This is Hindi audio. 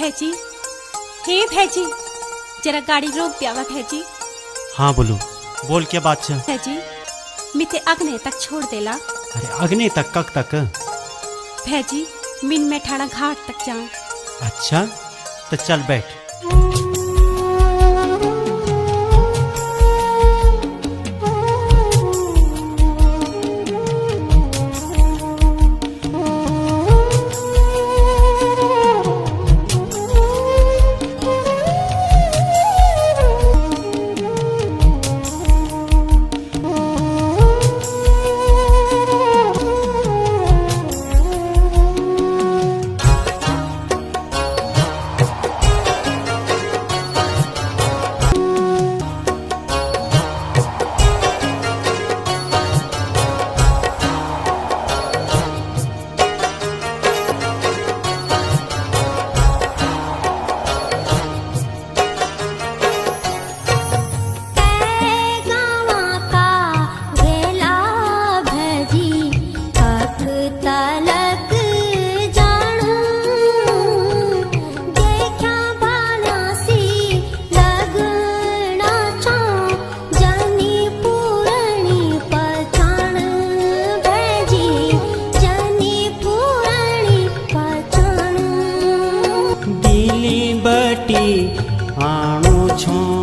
भैजी, हे भैजी, जरा गाड़ी रोक दियावा भैजी। हाँ बोलो, बोल क्या बात है भैजी, मिते अगने तक छोड़ देला। अरे अगने तक कब तक? भैजी, मिन में ठाड़ा घाट तक जाऊं। अच्छा तो चल बैठ। आणु छो